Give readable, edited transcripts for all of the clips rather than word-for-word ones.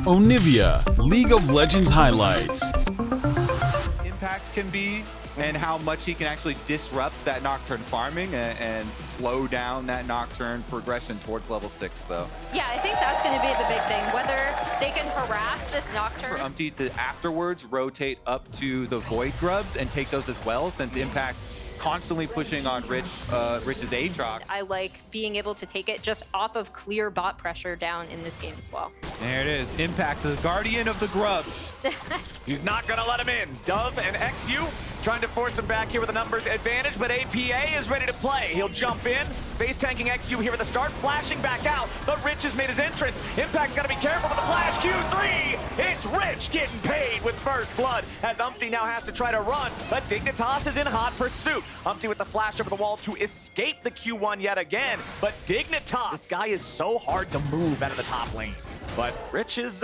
Onivia, League of Legends highlights. Impact can be and how much he can actually disrupt that Nocturne farming and slow down that Nocturne progression towards level 6, though. Yeah, I think that's going to be the big thing, whether they can harass this Nocturne. For to afterwards rotate up to the Void Grubs and take those as well, since Impact constantly pushing on Rich's Aatrox. I like being able to take it just off of clear bot pressure down in this game as well. There it is, Impact, the guardian of the Grubs. He's not gonna let him in. Dove and XU trying to force him back here with a numbers advantage, but APA is ready to play. He'll jump in, face tanking XU here at the start, flashing back out, but Rich has made his entrance. Impact's gotta be careful with the flash. Q3, it's Rich getting paid with first blood, as Umpty now has to try to run, but Dignitas is in hot pursuit. Umpty with the flash over the wall to escape the Q1 yet again, but Dignitas, this guy is so hard to move out of the top lane. But Rich is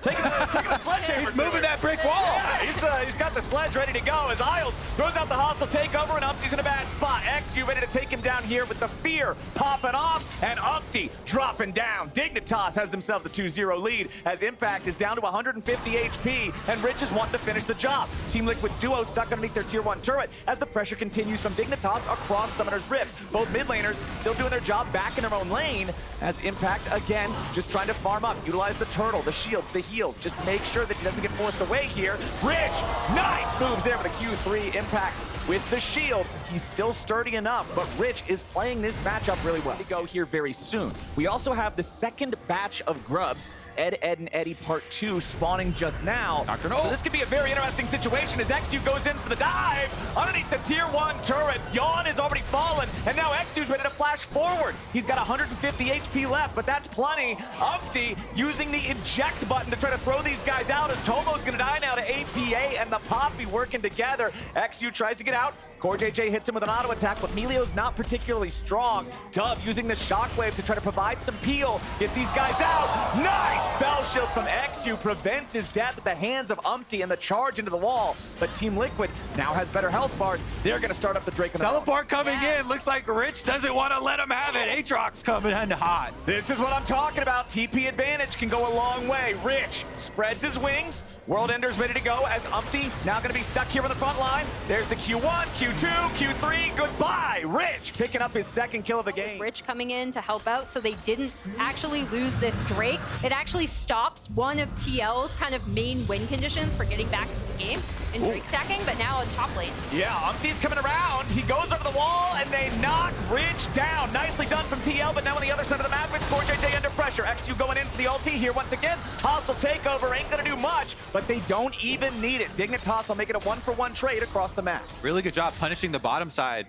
taking a sledgehammer. He's moving that brick wall. Yeah, he's got the sledge ready to go as Isles throws out the hostile takeover, and Umpty's in a bad spot. XU ready to take him down here with the fear popping off, and Umpty dropping down. Dignitas has themselves a 2-0 lead as Impact is down to 150 HP, and Rich is wanting to finish the job. Team Liquid's duo stuck underneath their tier 1 turret as the pressure continues from Dignitas across Summoner's Rift. Both mid laners still doing their job back in their own lane as Impact, again, just trying to farm up, utilize the turtle, the shields, the heals, just make sure that he doesn't get forced away here. Rich, nice moves there with a Q3. Impact with the shield. He's still sturdy enough, but Rich is playing this matchup really well. We go here very soon. We also have the second batch of Grubs, Ed, and Eddie Part 2 spawning just now. So this could be a very interesting situation as XU goes in for the dive underneath the tier 1 turret. Yawn is already fallen, and now XU's ready to flash forward. He's got 150 HP left, but that's plenty. Umpty using the eject button to try to throw these guys out as Tomo's gonna die now to APA and the Poppy working together. XU tries to get out. Core JJ hits him with an auto attack, but Melio's not particularly strong. Dove using the shockwave to try to provide some peel. Get these guys out. Nice spell shield from XU prevents his death at the hands of Umpty and the charge into the wall. But Team Liquid now has better health bars. They're going to start up the Drake on the Teleport coming in. Looks like Rich doesn't want to let him have it. Aatrox coming in hot. This is what I'm talking about. TP advantage can go a long way. Rich spreads his wings. World Ender's ready to go as Umpty now going to be stuck here on the front line. There's the Q1, Q2, Q3. Goodbye. Rich picking up his second kill of the game. Rich coming in to help out so they didn't actually lose this Drake. It actually stops one of TL's kind of main win conditions for getting back into the game and Drake stacking, but now on top lane. Yeah, Umpty's coming around. He goes over the wall and they knock Rich down. Nicely done from TL, but now on the other side of the map, it's Core JJ under pressure. XU going in for the ulti here once again. Hostile takeover ain't gonna do much, but they don't even need it. Dignitas will make it a 1-for-1 trade across the map. Really good job punishing the bottom side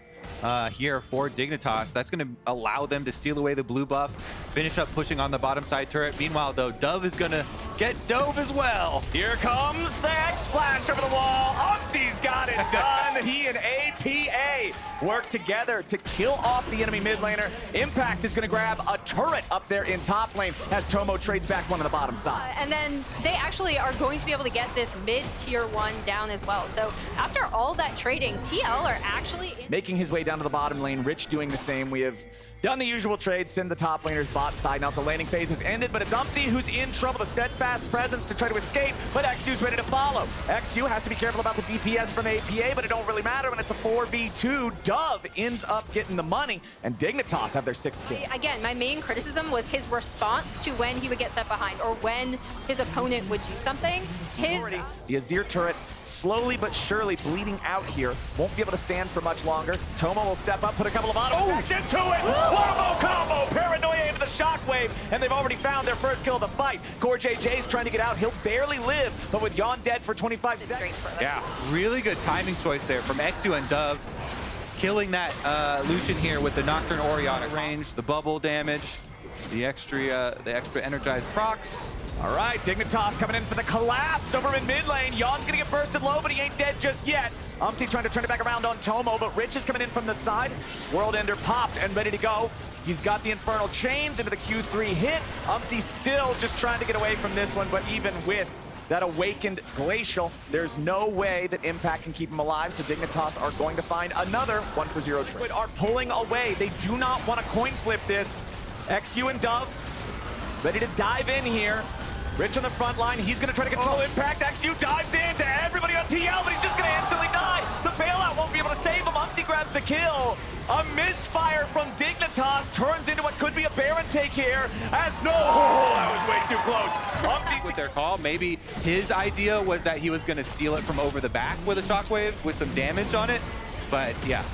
here for Dignitas. That's going to allow them to steal away the blue buff, finish up pushing on the bottom side turret. Meanwhile, though, Dove is going to get dove as well. Here comes the X-Flash over the wall. Umpty's got it done. He and APA work together to kill off the enemy mid laner. Impact is going to grab a turret up there in top lane as Tomo trades back one on the bottom side. And then they actually are going to be able to get this mid-tier 1 down as well. So after all that trading, TL are actually making his way down to the bottom lane. Rich doing the same. We have done the usual trade, send the top laners bot side. Now the laning phase has ended, but it's Umpty who's in trouble. The steadfast presence to try to escape, but XU's ready to follow. XU has to be careful about the DPS from APA, but it don't really matter when it's a 4v2. Dove ends up getting the money, and Dignitas have their 6th kill. Again, my main criticism was his response to when he would get set behind or when his opponent would do something. The Azir turret slowly but surely bleeding out here. Won't be able to stand for much longer. Tomo will step up, put a couple of auto attacks into it. Wombo combo, paranoia into the shockwave, and they've already found their first kill of the fight. Core JJ's trying to get out. He'll barely live, but with Yawn dead for 25 seconds. Yeah, really good timing choice there from XU and Dove. Killing that Lucian here with the Nocturne Orion range, the bubble damage, the extra energized procs. All right, Dignitas coming in for the collapse over in mid lane. Yawn's gonna get bursted low, but he ain't dead just yet. Umpty trying to turn it back around on Tomo, but Rich is coming in from the side. World Ender popped and ready to go. He's got the Infernal Chains into the Q3 hit. Umpty still just trying to get away from this one, but even with that awakened Glacial, there's no way that Impact can keep him alive, so Dignitas are going to find another 1-for-0 trade. Are pulling away. They do not want to coin flip this. XU and Dove ready to dive in here. Rich on the front line, he's gonna try to control impact. XU dives into everybody on TL, but he's just gonna instantly die. The bailout won't be able to save him. Umpty grabs the kill. A misfire from Dignitas turns into what could be a Baron take here. As no, that was way too close. Umpty's With their call, maybe his idea was that he was going to steal it from over the back with a shockwave with some damage on it. But yeah,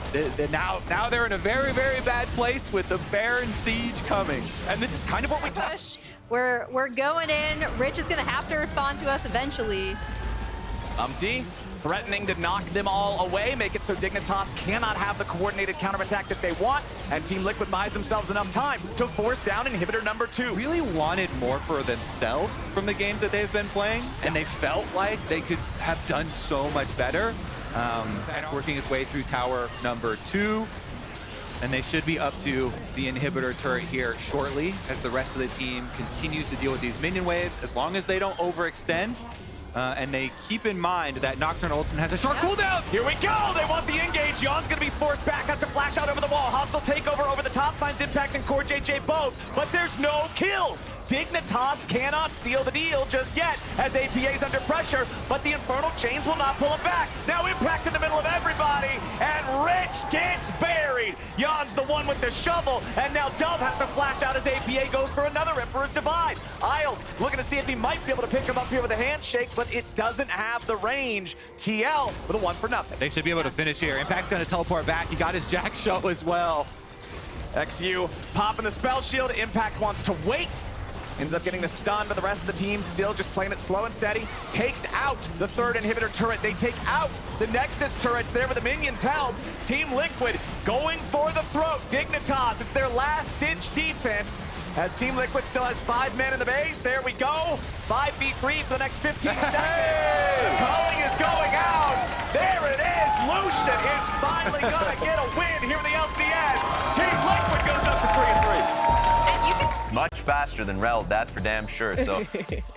now they're in a very, very bad place with the Baron siege coming. and this is kind of what we Push. We're going in. Rich is going to have to respond to us eventually. Umpty threatening to knock them all away, make it so Dignitas cannot have the coordinated counterattack that they want, and Team Liquid buys themselves enough time to force down inhibitor number 2. Really wanted more for themselves from the games that they've been playing, and they felt like they could have done so much better. Working his way through tower number 2, and they should be up to the inhibitor turret here shortly as the rest of the team continues to deal with these minion waves, as long as they don't overextend. And they keep in mind that Nocturne Ultimate has a short cooldown. Here we go! They want the engage. Yon's gonna be forced back, has to flash out over the wall. Hostile takeover over the top, finds Impact and Core JJ both, but there's no kills. Dignitas cannot seal the deal just yet, as APA's under pressure, but the Infernal Chains will not pull him back. Now Impact's in the middle of everybody, and Rich gets buried. Yon's the one with the shovel, and now Dove has to flash out as APA goes for another Emperor's Divide. Isles looking to see if he might be able to pick him up here with a handshake, but it doesn't have the range. TL with a 1-for-0. They should be able to finish here. Impact's gonna teleport back. He got his Jack show as well. XU popping the spell shield. Impact wants to wait. Ends up getting the stun, but the rest of the team still just playing it slow and steady. Takes out the 3rd inhibitor turret. They take out the Nexus turrets there with the minions held. Team Liquid going for the throat. Dignitas, it's their last ditch defense. As Team Liquid still has 5 men in the base. There we go. 5v3 for the next 15 seconds. The calling is going out. There it is. Lucian is finally gonna get a win here in the LCS. Team Liquid goes up to 3-3. And you can see Much faster than Rel, that's for damn sure. So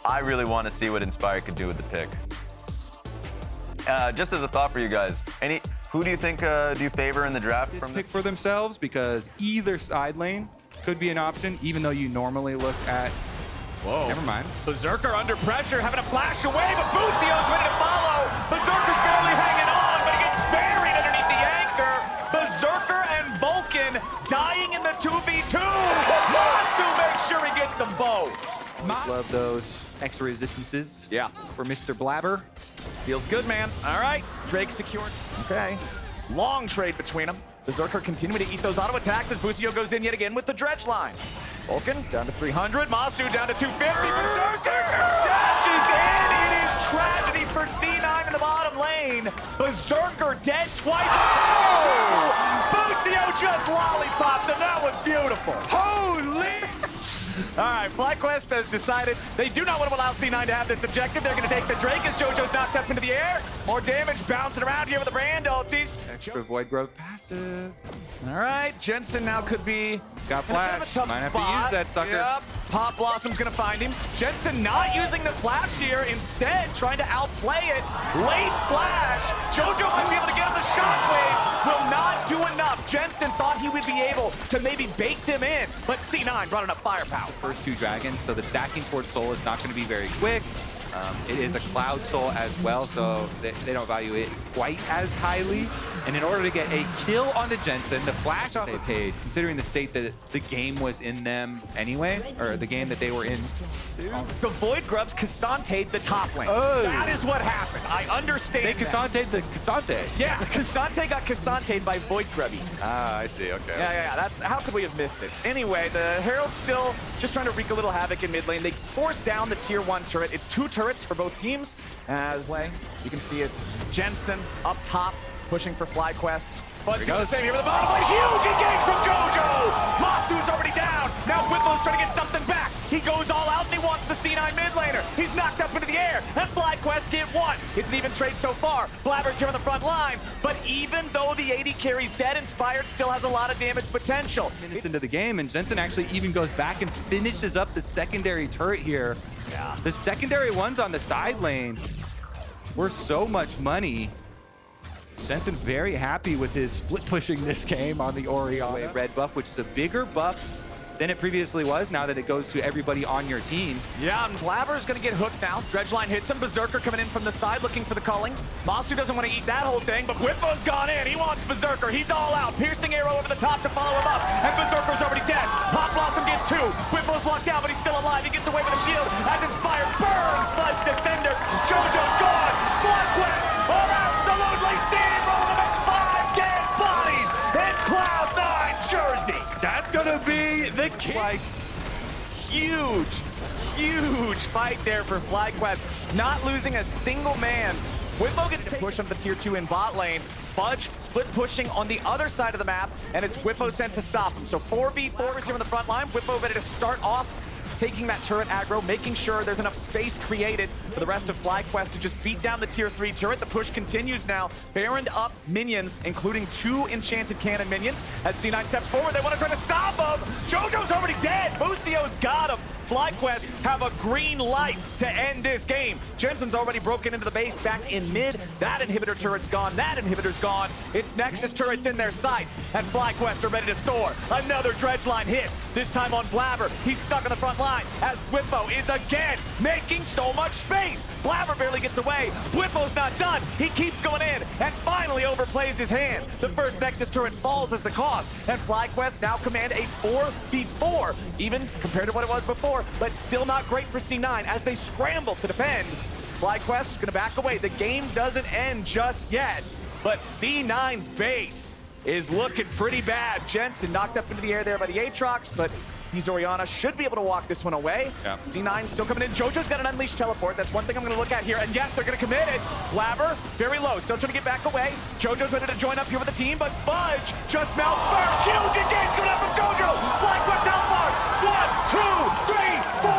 I really want to see what Inspire could do with the pick. Just as a thought for you guys, who do you think do you favor in the draft Just from pick this? for themselves, because either side lane could be an option, even though you normally look at... Whoa. Never mind. Berserker under pressure, having to flash away, but Bucio's ready to follow. Berserker's barely hanging on, but he gets buried underneath the anchor. Berserker and Vulcan dying in the 2v2. Masu makes sure he gets them both. Love those extra resistances. Yeah. For Mr. Blabber. Feels good, man. All right, Drake secured. Okay. Long trade between them. Berserker continuing to eat those auto attacks as Bucio goes in yet again with the dredge line. Vulcan down to 300. Masu down to 250. Berserker dashes in. It is tragedy for C9 in the bottom lane. Berserker dead twice. Oh! Bucio just lollipopped him. That was beautiful. Holy! All right, FlyQuest has decided they do not want to allow C9 to have this objective. They're going to take the Drake as JoJo's knocked up into the air. More damage bouncing around here with the brand ultis. Extra Void Growth passive. All right, Jensen now could be Got in a bit of a flash. tough Might have to spot. use that sucker. Yep. Pop Blossom's gonna find him. Jensen not using the flash here, instead trying to outplay it. Late flash. JoJo might be able to get him the shockwave. Will not do enough. Jensen thought he would be able to maybe bait them in, but C9 brought enough firepower. First 2 dragons, so the stacking towards Soul is not going to be very quick. It is a Cloud Soul as well, so they don't value it quite as highly. And in order to get a kill on the Jensen, the flash off they paid, considering the state that the game was in them anyway, or the game that they were in. The Void Grubs Cassanta'd the top lane. Oh. That is what happened. I understand They that. Cassanta'd the Cassante. Yeah, Cassante got Cassanta'd by Void Grubbies. Ah, I see, okay. Yeah. That's how could we have missed it? Anyway, the Herald's still just trying to wreak a little havoc in mid lane. They force down the tier 1 turret. It's 2 turrets for both teams. As you can see, it's Jensen up top pushing for FlyQuest. Fud's doing the same here with the bottom lane. Huge engage from JoJo. Masu's already down. Now Whitlow's trying to get something back. He goes all out and he wants the C9 mid laner. He's knocked up into the air, and FlyQuest get 1. It's an even trade so far. Blabber's here on the front line, but even though the AD carry's dead, Inspired still has a lot of damage potential. Minutes into the game, and Jensen actually even goes back and finishes up the secondary turret here. Yeah. The secondary ones on the side lane were so much money. Jensen very happy with his split pushing this game on the Oriana red buff, which is a bigger buff than it previously was now that it goes to everybody on your team. Yeah, and Blabber's gonna get hooked now. Dredgeline hits him. Berserker coming in from the side looking for the culling. Masu doesn't want to eat that whole thing, but Whippo's gone in. He wants Berserker. He's all out. Piercing arrow over the top to follow him up, and Berserker's already dead. Pop Blossom gets 2. Whippo's locked down, but he's still alive. He gets away with a shield as Inspired burns Fudge Descender. JoJo's gone. FlyQuest are absolutely steamrolling. It's 5 dead bodies in Cloud9 jerseys. That's gonna be the Like, huge fight there for FlyQuest. Not losing a single man. Whippo gets to push up the tier 2 in bot lane. Fudge split pushing on the other side of the map, and it's Whippo sent to stop him. So 4v4 is here on the front line. Whippo ready to start off taking that turret aggro, making sure there's enough space created for the rest of FlyQuest to just beat down the tier 3 turret. The push continues now. Baroned up minions, including 2 enchanted cannon minions. As C9 steps forward, they want to try to stop him. JoJo's already dead. Bucio's got him. FlyQuest have a green light to end this game. Jensen's already broken into the base back in mid. That inhibitor turret's gone. That inhibitor's gone. It's Nexus turrets in their sights, and FlyQuest are ready to soar. Another Dredgeline hit, this time on Blabber. He's stuck on the front line as Whippo is again making so much space. Blabber barely gets away. Whippo's not done. He keeps going in and finally overplays his hand. The first Nexus turret falls as the cost, and FlyQuest now command a 4v4, even compared to what it was before, but still not great for C9 as they scramble to defend. FlyQuest is going to back away. The game doesn't end just yet, but C9's base is looking pretty bad. Jensen knocked up into the air there by the Aatrox, but he's Orianna, should be able to walk this one away. Yeah. C9 still coming in. JoJo's got an unleashed teleport. That's one thing I'm going to look at here. And yes, they're going to commit it. Blabber, very low. Still trying to get back away. JoJo's ready to join up here with the team, but Fudge just melts first. Huge engage coming out from JoJo. FlyQuest outmark. 1, 2, 3, 4.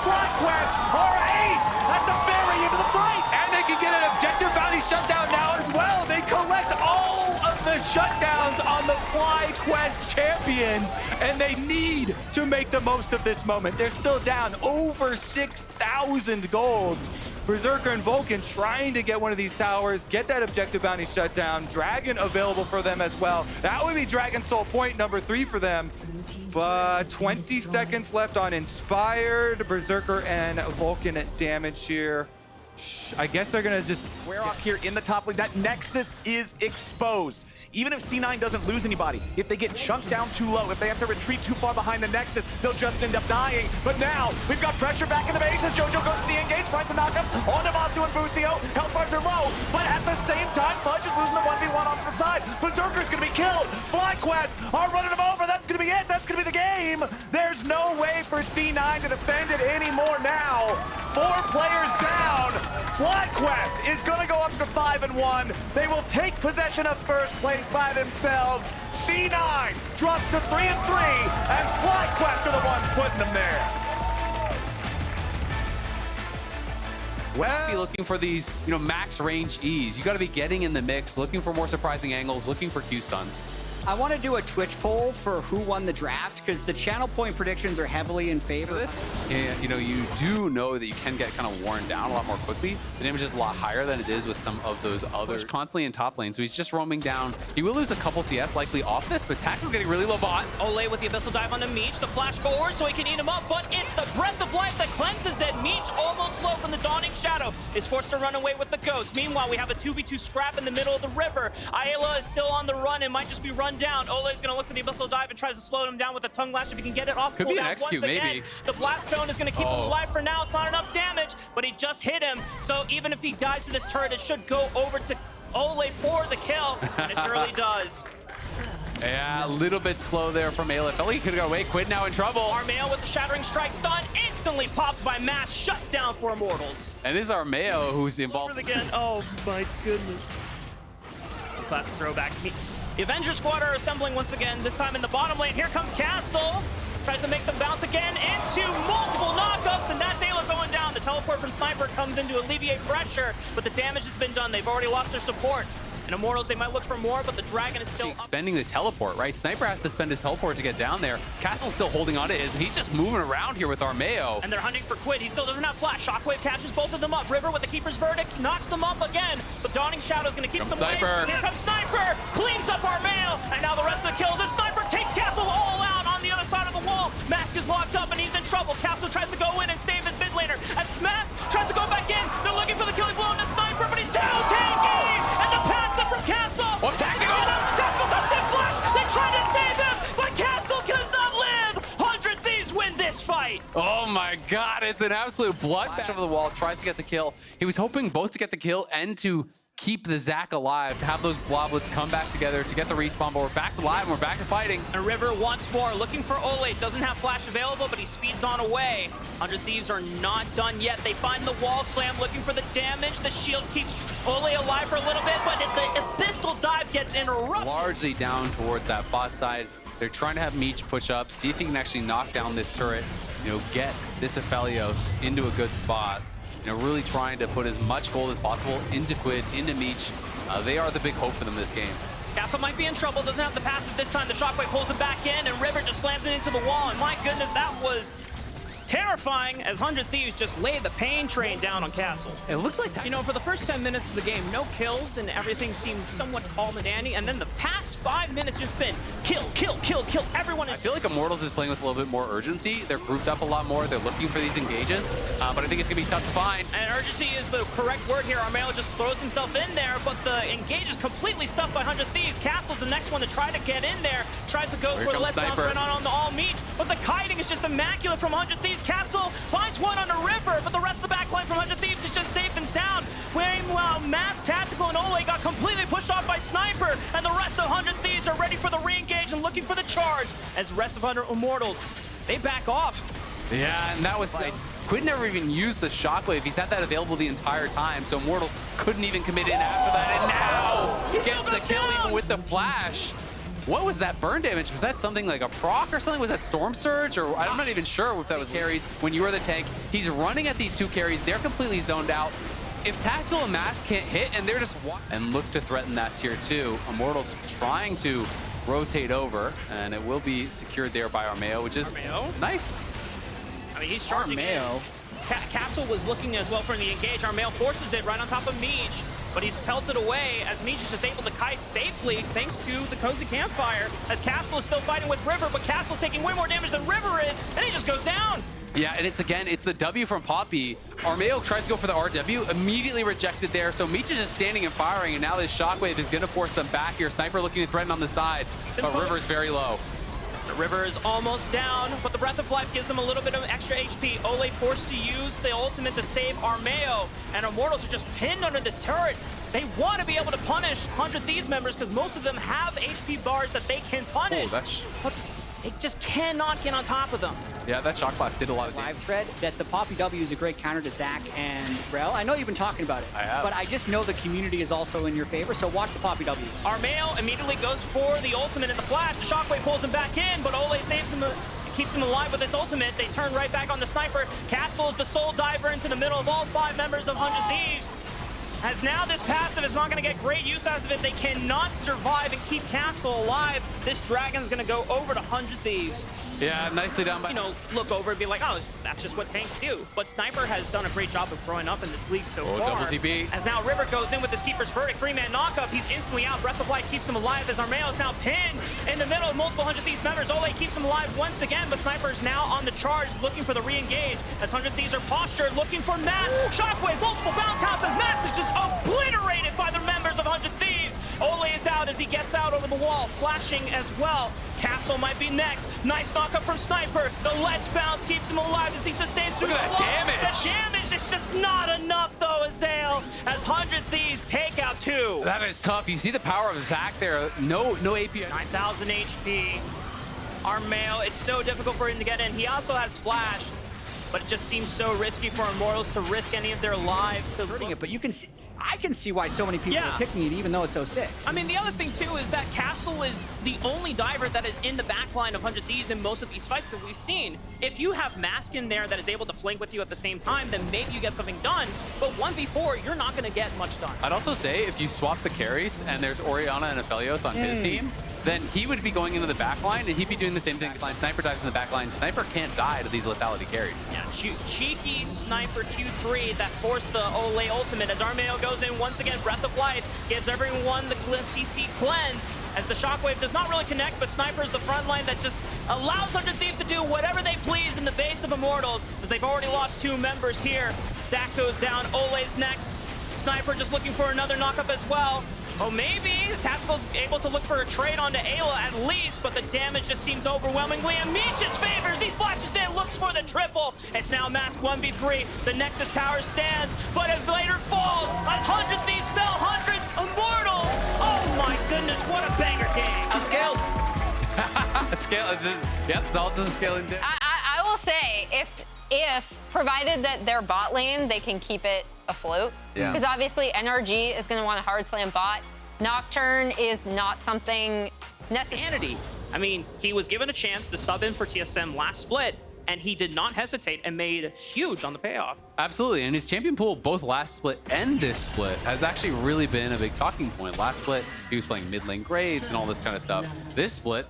FlyQuest are ace at the very end of the fight. And they can get an objective bounty shutdown now as well. They collect all of the shutdowns on the FlyQuest champions, and they need to make the most of this moment. They're still down over 6,000 gold. Berserker and Vulcan trying to get one of these towers, get that objective bounty shut down. Dragon available for them as well. That would be Dragon Soul point number 3 for them. But 20 seconds left on Inspired. Berserker and Vulcan damage here. I guess they're gonna just square off here in the top lane. That Nexus is exposed. Even if C9 doesn't lose anybody, if they get chunked down too low, if they have to retreat too far behind the Nexus, they'll just end up dying. But now, we've got pressure back in the base as JoJo goes to the engage, finds the knockup on Masu and Bucio. Health bars are low, but at the same time, Fudge is losing the 1v1 off the side. Berserker's gonna be killed. FlyQuest are running him over. That's gonna be it. That's gonna be the game. There's no way for C9 to defend it anymore now. 4 players down. FlyQuest is gonna go up to 5-1. They will take possession of first place by themselves. C9 drops to 3-3, and FlyQuest are the ones putting them there. Be looking for these, max range E's. You got to be getting in the mix, looking for more surprising angles, looking for Q stuns. I want to do a Twitch poll for who won the draft because the channel point predictions are heavily in favor of this. Yeah, you do know that you can get kind of worn down a lot more quickly. The damage is a lot higher than it is with some of those others. Constantly in top lane, so he's just roaming down. He will lose a couple CS likely off this, but Tactical getting really low bot. Ole with the Abyssal Dive on the Meech, the flash forward so he can eat him up, but it's the Breath of Life that cleanses it. Meech almost low from the Dawning Shadow is forced to run away with the Ghost. Meanwhile, we have a 2v2 scrap in the middle of the river. Ayla is still on the run and might just be run down. Ole is going to look for the Abyssal Dive and tries to slow him down with a Tongue Lash if he can get it off. Could be an XQ, maybe. The Blast Cone is going to keep him alive for now. It's not enough damage, but he just hit him. So even if he dies to this turret, it should go over to Ole for the kill, and it surely does. Yeah, a little bit slow there from Ayla. Felt like he could have got away. Quid now in trouble. Armeo with the Shattering Strike stun, instantly popped by Mass, shut down for Immortals. And this is Armeo who's involved. Again. Oh my goodness. Classic throwback. The Avenger squad are assembling once again, this time in the bottom lane. Here comes Castle. Tries to make them bounce again into multiple knockups, and that's Ayla going down. The teleport from Sniper comes in to alleviate pressure, but the damage has been done. They've already lost their support. And Immortals, they might look for more, but the Dragon is still spending the teleport, right? Sniper has to spend his teleport to get down there. Castle's still holding on to his, and he's just moving around here with Armeo. And they're hunting for Quid. He still doesn't have flash. Shockwave catches both of them up. River with the Keeper's Verdict knocks them up again, but Dawning Shadow is going to keep them away. Here comes Sniper, cleans up Armeo, and now the rest of the kills as Sniper takes Castle all out on the other side of the wall. Mask is locked up and he's in trouble. Castle tries to go in and save his mid laner. As Mask tries to go back in, they're looking for the killing blow on the sniper, but he's down. Taking! And the passive from Castle. Oh, tactical! Tactical comes in flash. They try to save him, but Castle does not live. 100 Thieves win this fight. Oh my god, it's an absolute bloodbath over the wall. Tries to get the kill. He was hoping both to get the kill and to keep the Zac alive, to have those bloblets come back together to get the respawn, but we're back to live and we're back to fighting. And River once more looking for Ole. Doesn't have flash available, but he speeds on away. 100 Thieves are not done yet. They find the wall slam, looking for the damage. The shield keeps Ole alive for a little bit, but the abyssal dive gets interrupted. Largely down towards that bot side. They're trying to have Meech push up, see if he can actually knock down this turret, you know, get this Aphelios into a good spot. You know, really trying to put as much gold as possible into Quid, into Meech. They are the big hope for them this game. Castle might be in trouble, doesn't have the passive this time. The shockwave pulls him back in, and River just slams it into the wall. And my goodness, that was terrifying as 100 Thieves just laid the pain train down on Castle. It looks like, You know, for the first 10 minutes of the game, no kills and everything seemed somewhat calm and dandy. And then the past 5 minutes just been kill, kill, kill, kill. Everyone I is... feel like Immortals is playing with a little bit more urgency. They're grouped up a lot more. They're looking for these engages, but I think it's gonna be tough to find. And urgency is the correct word here. Armeo just throws himself in there, but the engage is completely stuffed by 100 Thieves. Castle's the next one to try to get in there. Tries to go Here for the comes let's bounce Sniper. right on the all Meech, but the kiting is just immaculate from 100 Thieves. Castle finds one on the River, but the rest of the backline from 100 Thieves is just safe and sound. Meanwhile, Mask, Tactical, and Ole got completely pushed off by Sniper, and the rest of 100 Thieves are ready for the re-engage and looking for the charge, as the rest of 100 Immortals, they back off. Yeah, and that was fights. Quid never even used the shockwave. He's had that available the entire time, so Immortals couldn't even commit in after that, and now He's gets still the kill down. even with the flash. What was that burn damage? Was that something like a proc or something? Was that Storm Surge? Or I'm not even sure if that was carries. When you are the tank, he's running at these two carries. They're completely zoned out. If Tactical and Mask can't hit, and they're just and look to threaten that tier 2, Immortals trying to rotate over, and it will be secured there by Armeo, which is nice. I mean, he's charging in. Castle was looking as well for the engage. Armeo forces it right on top of Meech, but he's pelted away as Meech is just able to kite safely thanks to the cozy campfire, as Castle is still fighting with River, but Castle's taking way more damage than River is, and he just goes down. Yeah, and it's the W from Poppy. Armeo tries to go for the RW, immediately rejected there, so Meech is just standing and firing, and now this shockwave is going to force them back here. Sniper looking to threaten on the side, but River's very low. The River is almost down, but the Breath of Life gives him a little bit of extra HP. Ole forced to use the ultimate to save Armeo, and Immortals are just pinned under this turret. They want to be able to punish 100 Thieves members because most of them have HP bars that they can punish. Oh, that's... But they just cannot get on top of them. Yeah, that shock blast did a lot of Live damage. thread that the Poppy W is a great counter to Zac and Rel. I know you've been talking about it, I have. but I just know the community is also in your favor, so watch the Poppy W. Armeo immediately goes for the ultimate in the flash. The shockwave pulls him back in, but Ole saves him, keeps him alive with his ultimate. They turn right back on the Sniper. Castle is the sole diver into the middle of all 5 members of 100 Thieves. As now this passive is not going to get great use out of it. They cannot survive and keep Castle alive. This Dragon's going to go over to 100 Thieves. Yeah, nicely done by... You know, look over and be like, oh, that's just what tanks do. But Sniper has done a great job of growing up in this league so far. Double TP. As now River goes in with his Keeper's Verdict, 3-man knockup. He's instantly out. Breath of Life keeps him alive as Armeo is now pinned in the middle of multiple 100 Thieves members. Ole keeps him alive once again, but Sniper's now on the charge, looking for the re-engage. As 100 Thieves are postured, looking for Mass. Shockwave, multiple bounce house, and Mass is just obliterated by the members of 100 Thieves. Ole is out as he gets out over the wall, flashing as well. Castle might be next. Nice knockup from Sniper. The Let's Bounce keeps him alive as he sustains through the Look at that damage. The damage is just not enough, though, Azael, as 100 Thieves take out 2. That is tough. You see the power of Zac there. No AP. 9,000 HP. Armeo, it's so difficult for him to get in. He also has Flash, but it just seems so risky for Immortals to risk any of their lives to Hurting it, but you can see, I can see why so many people are picking it, even though it's 06. I mean, the other thing, too, is that Castle is the only diver that is in the backline of 100 Thieves in most of these fights that we've seen. If you have Mask in there that is able to flank with you at the same time, then maybe you get something done. But 1v4, you're not going to get much done. I'd also say if you swap the carries and there's Orianna and Aphelios on his team, then he would be going into the backline and he'd be doing the same thing. Sniper dives in the backline. Sniper can't die to these lethality carries. Yeah, cheeky Sniper Q3 that forced the Ole ultimate as Armeo goes in once again. Breath of Life gives everyone the CC cleanse as the Shockwave does not really connect, but Sniper is the front line that just allows 100 Thieves to do whatever they please in the base of Immortals, as they've already lost 2 members here. Zach goes down, Ole's next. Sniper just looking for another knockup as well. Oh, maybe Tactical's able to look for a trade onto Ayla at least, but the damage just seems overwhelmingly in Meech's favors. He flashes in, looks for the triple. It's now Mask 1v3. The Nexus Tower stands, but it later falls as 100 Thieves fell, 100 Immortals. Oh my goodness, what a banger game. Unscaled. Scale is just, yep, it's all just a scaling down. I will say, if provided that their bot lane, they can keep it afloat. Yeah. Because obviously NRG is going to want to hard slam bot. Nocturne is not something necessary. Sanity. I mean, he was given a chance to sub in for TSM last split, and he did not hesitate and made huge on the payoff. Absolutely, and his champion pool, both last split and this split, has actually really been a big talking point. Last split, he was playing mid lane Graves and all this kind of stuff. This split,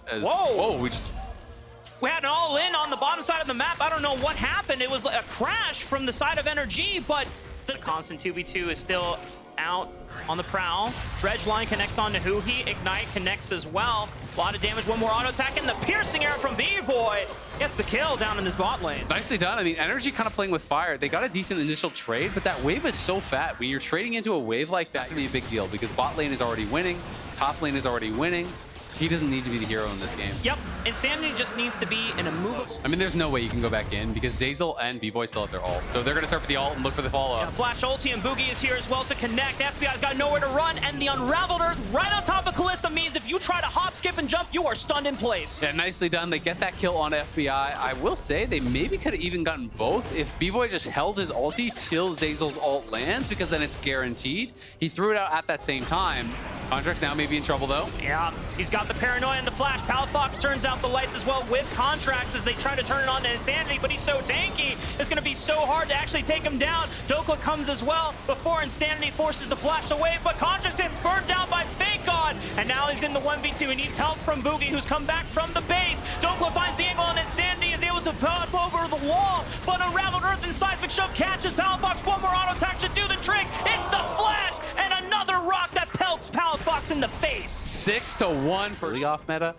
We had an all-in on the bottom side of the map. I don't know what happened. It was a crash from the side of NRG, but the constant 2v2 is still out on the prowl. Dredge line connects on to Huhi. Ignite connects as well. A lot of damage, one more auto attack, and the piercing arrow from B-Boy gets the kill down in his bot lane. Nicely done. I mean, Energy kind of playing with fire. They got a decent initial trade, but that wave is so fat. When you're trading into a wave like that, it can be a big deal because bot lane is already winning, top lane is already winning. He doesn't need to be the hero in this game. Yep, Insanity just needs to be in a move. I mean, there's no way you can go back in because Zeyzal and B-Boy still have their ult. So they're going to start for the ult and look for the follow-up. Yeah, Flash ulti and Boogie is here as well to connect. FBI's got nowhere to run, and the Unraveled Earth right on top of Kalista means if you try to hop, skip, and jump, you are stunned in place. Yeah, nicely done. They get that kill on FBI. I will say they maybe could have even gotten both if B-Boy just held his ulti till Zeyzal's ult lands, because then it's guaranteed. He threw it out at that same time. Contracts now may be in trouble, though. Yeah, he's got the paranoia and the flash. Palafox turns out the lights as well with Contracts as they try to turn it on to Insanity, but he's so tanky. It's going to be so hard to actually take him down. Dokla comes as well before Insanity forces the flash away, but Contracts gets burned down by Fake God, and now he's in the 1v2. He needs help from Boogie, who's come back from the base. Dokla finds the angle, and Insanity is able to pop over the wall, but Unraveled Earth and Seismic Shove catches Palafox. One more auto attack should do the trick. It's the flash, and another rock that pelts Palafox in the face. 6-1 for the off meta.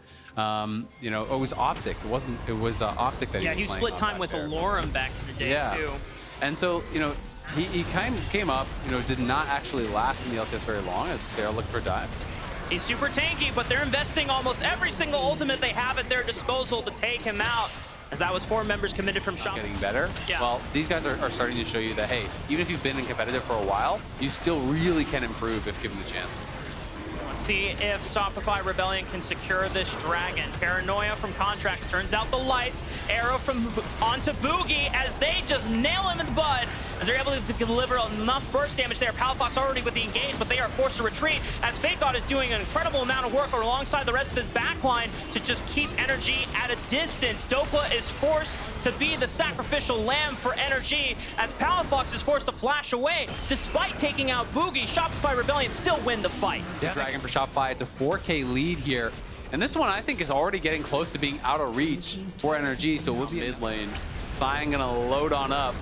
You know, it was Optic. It was Optic that he was he playing split on time back with there. Alorum back in the day too. And so, you know, he kind of came up, you know, did not actually last in the LCS very long as Sarah looked for a dive. He's super tanky, but they're investing almost every single ultimate they have at their disposal to take him out, as that was 4 members committed from Shopify. Getting better. Yeah. Well, these guys are starting to show you that, hey, even if you've been in competitive for a while, you still really can improve if given the chance. Let's see if Shopify Rebellion can secure this dragon. Paranoia from Contracts turns out the lights. Arrow from onto Boogie as they just nail him in the bud, as they're able to deliver enough burst damage there. Palafox already with the engage, but they are forced to retreat as Fake God is doing an incredible amount of work alongside the rest of his backline to just keep Energy at a distance. Dokla is forced to be the sacrificial lamb for Energy as Palafox is forced to flash away. Despite taking out Boogie, Shopify Rebellion still win the fight. Yeah. Dragon for Shopify, it's a 4K lead here. And this one I think is already getting close to being out of reach for NRG, so we'll be mid lane. Cyan gonna load on up.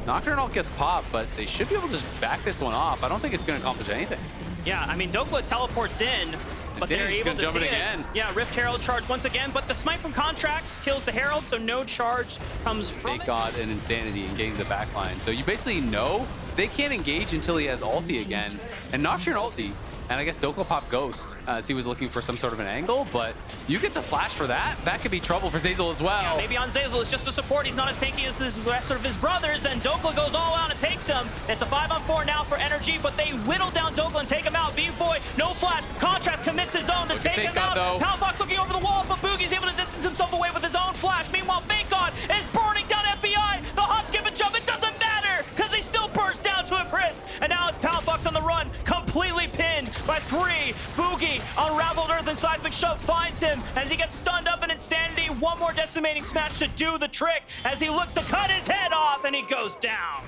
Nocturne ult gets popped, but they should be able to just back this one off. I don't think it's gonna accomplish anything. Yeah, I mean, Dokla teleports in, but they're able to jump see it it again. Yeah, Rift Herald charge once again, but the smite from Contracts kills the Herald, so no charge comes from Fake God and Insanity and getting the backline. So you basically know they can't engage until he has ulti again. And Nocturne ulti, and I guess Dokla pop Ghost as he was looking for some sort of an angle, but you get the flash for that. That could be trouble for Zeyzal as well. Yeah, maybe on Zeyzal, it's just a support. He's not as tanky as the rest of his brothers, and Dokla goes all out and takes him. It's a 5-on-4 now for Energy, but they whittle down Dokla and take him out. B-Boy, no flash. Contract commits his own to take him out. Palafox looking over the wall, but Boogie's able to distance himself away with his own flash. Meanwhile, Fake God is burning down FBI. The hop, skip, and jump, it doesn't matter, because he still burst down to a crisp. And now it's Palafox on the run, completely pinned by 3. Boogie, Unraveled Earth and Seismic Shove finds him as he gets stunned up in Insanity. One more decimating smash to do the trick as he looks to cut his head off, and he goes down.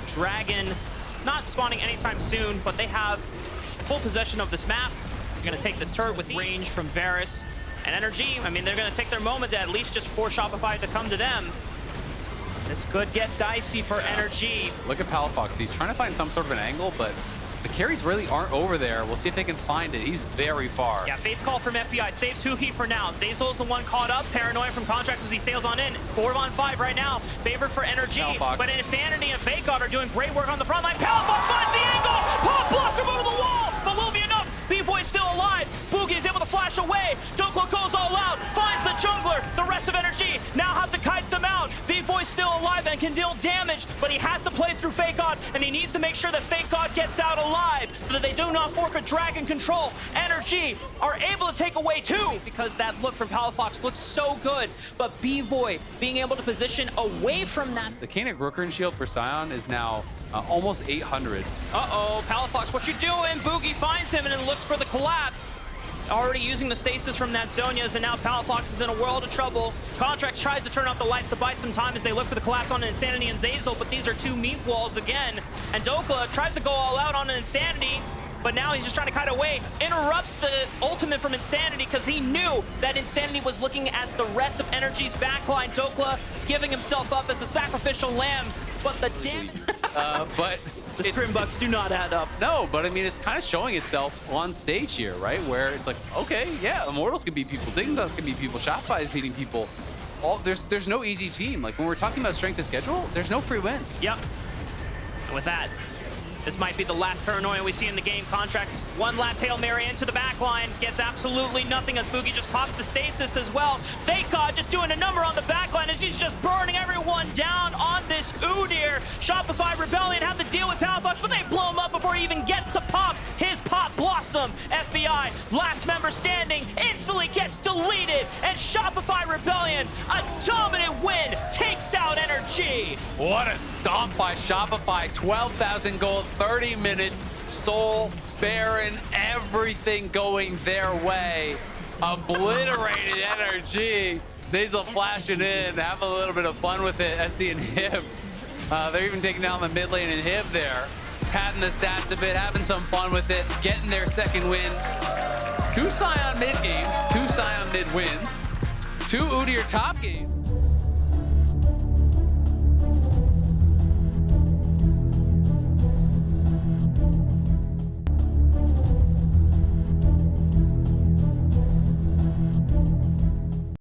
Dragon not spawning anytime soon, but they have full possession of this map. They're going to take this turret with range from Varus and Energy. I mean, they're going to take their moment to at least just force Shopify to come to them. This could get dicey for Energy. Look at Palafox. He's trying to find some sort of an angle, but The carries really aren't over there. We'll see if they can find it. He's very far. Yeah, Fate's call from FBI saves Huki for now. Zeyzal's the one caught up. Paranoia from Contract as he sails on in. 4-on-5 right now. Favored for energy. Palafox. But Insanity and Fake God are doing great work on the front line. Palafox finds the angle. Pop Blossom over the wall. But will be enough. B-Boy's still alive. Boogie is able to flash away. Dokla goes all out. Finds the jungler. The rest of energy now have to kite them out. B-Boy's still alive and can deal damage, but he has to play through Fake God, and he needs to make sure that Fake God gets out alive so that they do not forfeit Dragon control. Energy are able to take away two because that look from Palafox looks so good, but B-Boy being able to position away from that. The Canic Rooker and Shield for Sion is now almost 800. Uh-oh, Palafox, what you doing? Boogie finds him and then looks for the collapse. Already using the stasis from that Zonia's, and now Palafox is in a world of trouble. Contract tries to turn off the lights to buy some time as they look for the collapse on an Insanity and Zeyzal, but these are two meat walls again. And Dokla tries to go all out on an Insanity, but now he's just trying to kite away. Interrupts the ultimate from Insanity because he knew that Insanity was looking at the rest of Energy's backline. Dokla giving himself up as a sacrificial lamb, but the damage... But the Scrimbucks do not add up. No, but I mean, it's kind of showing itself on stage here, right? Where it's like, okay, yeah, Immortals can beat people, Dignitas can beat people, Shopify is beating people. There's no easy team. Like when we're talking about strength of schedule, there's no free wins. Yep. And with that, this might be the last Paranoia we see in the game. Contracts one last Hail Mary into the back line. Gets absolutely nothing as Boogie just pops the stasis as well. Fake God just doing a number on the back line as he's just burning everyone down on this Udyr. Shopify Rebellion have to deal with Palafox, but they blow him up before he even gets to pop his Pop Blossom. FBI, last member standing, instantly gets deleted. And Shopify Rebellion, a dominant win, takes out Energy. What a stomp by Shopify. 12,000 gold, 30 minutes, Soul, Baron, everything going their way. Obliterated Energy. Zeyzal flashing in, having a little bit of fun with it as the Inhib. They're even taking down the mid lane Inhib there. Padding the stats a bit, having some fun with it, getting their second win. 2 Sion mid games, 2 Sion mid wins, 2 Udyr top games.